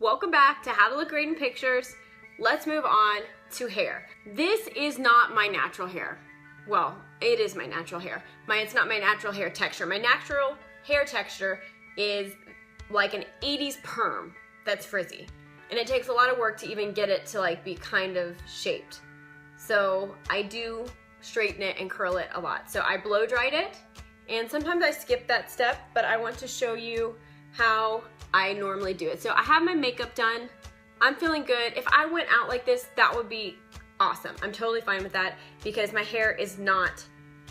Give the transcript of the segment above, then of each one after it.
Welcome back to How to Look Great in Pictures. Let's move on to hair. This is not my natural hair. Well, it is my natural hair. It's not my natural hair texture. My natural hair texture is like an 80s perm that's frizzy. And it takes a lot of work to even get it to like be kind of shaped. So I do straighten it and curl it a lot. So I blow dried it, and sometimes I skip that step, but I want to show you how I normally do it. So I have my makeup done. I'm feeling good. If I went out like this, that would be awesome. I'm totally fine with that because my hair is not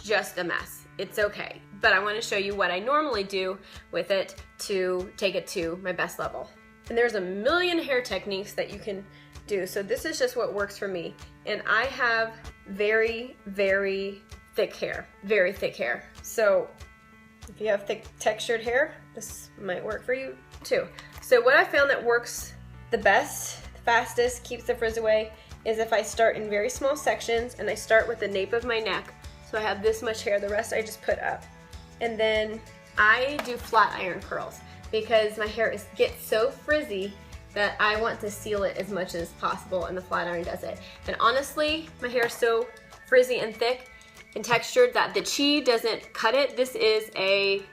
just a mess. It's okay. But I want to show you what I normally do with it to take it to my best level. And there's a million hair techniques that you can do. So this is just what works for me. And I have very, very thick hair, very thick hair. So if you have thick textured hair, this might work for you too. So what I found that works the best, the fastest, keeps the frizz away, is if I start in very small sections and I start with the nape of my neck. So I have this much hair, the rest I just put up. And then I do flat iron curls because my hair gets so frizzy that I want to seal it as much as possible, and the flat iron does it. And honestly, my hair is so frizzy and thick and textured that the Chi doesn't cut it. This is a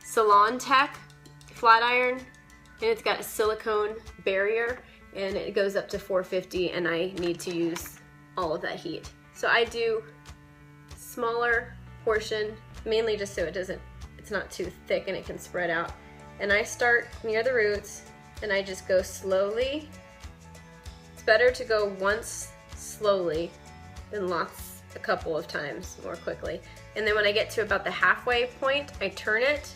Salon Tech flat iron, and it's got a silicone barrier, and it goes up to 450, and I need to use all of that heat. So I do smaller portion, mainly just so it's not too thick and it can spread out. And I start near the roots, and I just go slowly. It's better to go once slowly than lots a couple of times more quickly. And then when I get to about the halfway point, I turn it.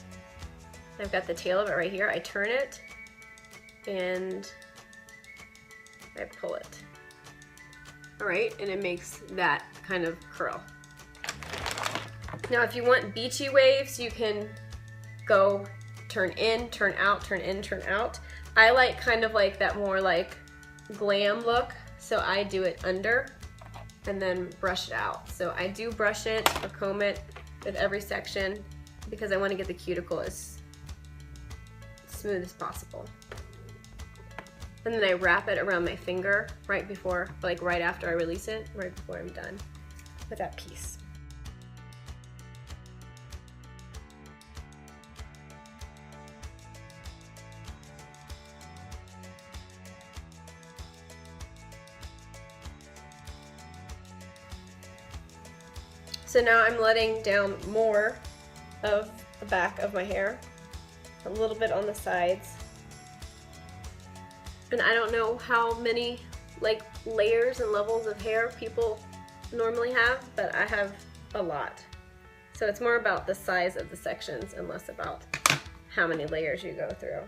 I've got the tail of it right here. I turn it and I pull it. All right, and it makes that kind of curl. Now if you want beachy waves, you can go turn in, turn out, turn in, turn out. I like kind of like that more like glam look, so I do it under and then brush it out. So I do brush it or comb it with every section because I want to get the cuticle as smooth as possible. And then I wrap it around my finger right before, like right after I release it, right before I'm done with that piece. So now I'm letting down more of the back of my hair, a little bit on the sides. And I don't know how many like layers and levels of hair people normally have, but I have a lot. So it's more about the size of the sections and less about how many layers you go through.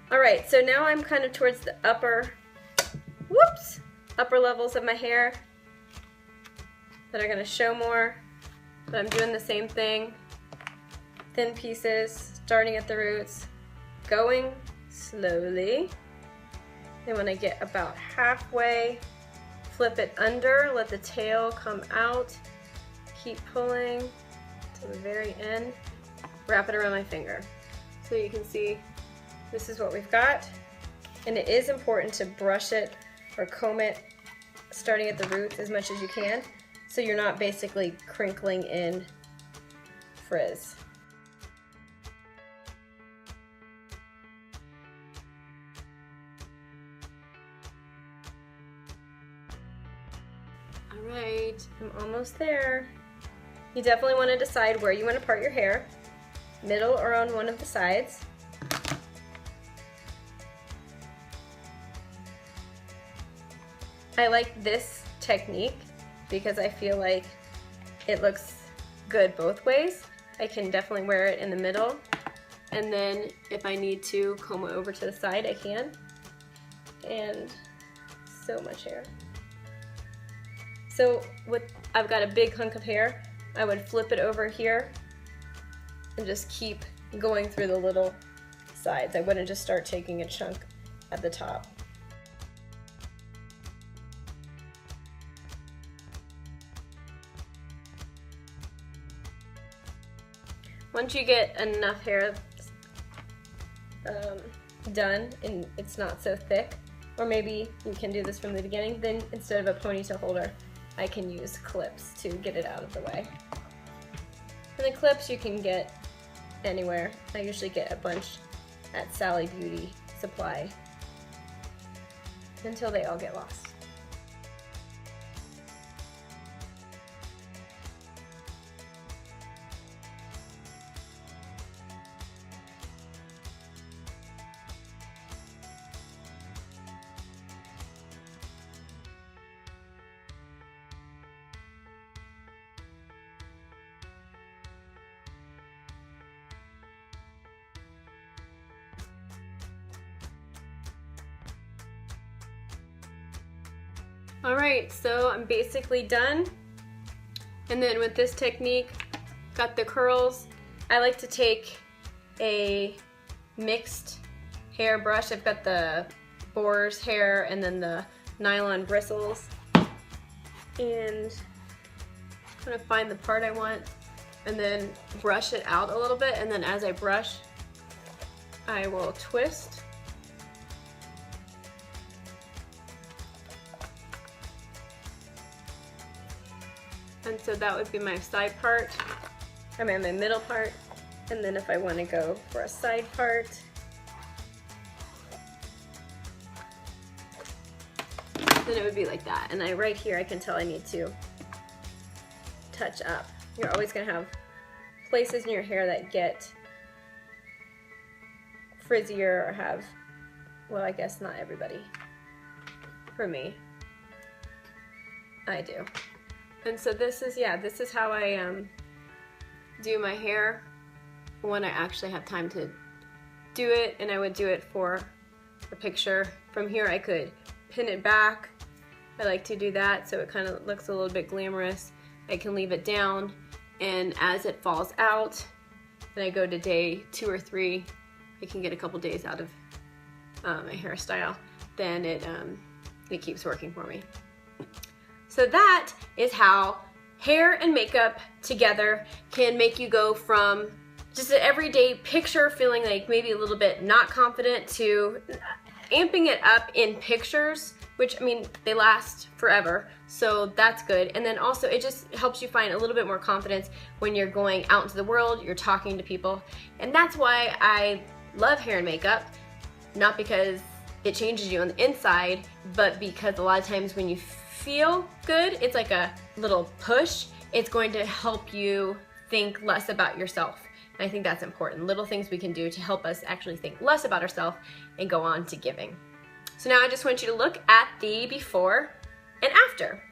All right, so now I'm kind of towards the upper levels of my hair that are gonna show more, but I'm doing the same thing. Thin pieces, starting at the roots, going slowly. Then when I get about halfway, flip it under, let the tail come out, keep pulling to the very end, wrap it around my finger. So you can see this is what we've got. And it is important to brush it or comb it starting at the roots as much as you can, so you're not basically crinkling in frizz. All right, I'm almost there. You definitely want to decide where you want to part your hair, middle or on one of the sides. I like this technique because I feel like it looks good both ways. I can definitely wear it in the middle, and then if I need to comb it over to the side, I can. And so much hair. So I've got a big hunk of hair, I would flip it over here and just keep going through the little sides. I wouldn't just start taking a chunk at the top. Once you get enough hair done and it's not so thick, or maybe you can do this from the beginning, then instead of a ponytail holder, I can use clips to get it out of the way. And the clips you can get anywhere. I usually get a bunch at Sally Beauty Supply until they all get lost. All right, so I'm basically done. And then with this technique, got the curls. I like to take a mixed hair brush. I've got the boar's hair and then the nylon bristles. And I'm gonna find the part I want and then brush it out a little bit. And then as I brush, I will twist. And so that would be my side part, I mean my middle part, and then if I want to go for a side part, then it would be like that. And right here I can tell I need to touch up. You're always going to have places in your hair that get frizzier or have, well, I guess not everybody. For me, I do. And so this is how I do my hair when I actually have time to do it, and I would do it for a picture. From here I could pin it back. I like to do that so it kind of looks a little bit glamorous. I can leave it down, and as it falls out, then I go to day 2 or 3. I can get a couple days out of my hairstyle. Then it keeps working for me. So that is how hair and makeup together can make you go from just an everyday picture feeling like maybe a little bit not confident to amping it up in pictures, which, I mean, they last forever, so that's good. And then also it just helps you find a little bit more confidence when you're going out into the world, you're talking to people. And that's why I love hair and makeup, not because it changes you on the inside, but because a lot of times when you feel good, it's like a little push. It's going to help you think less about yourself. And I think that's important. Little things we can do to help us actually think less about ourselves and go on to giving. So now I just want you to look at the before and after.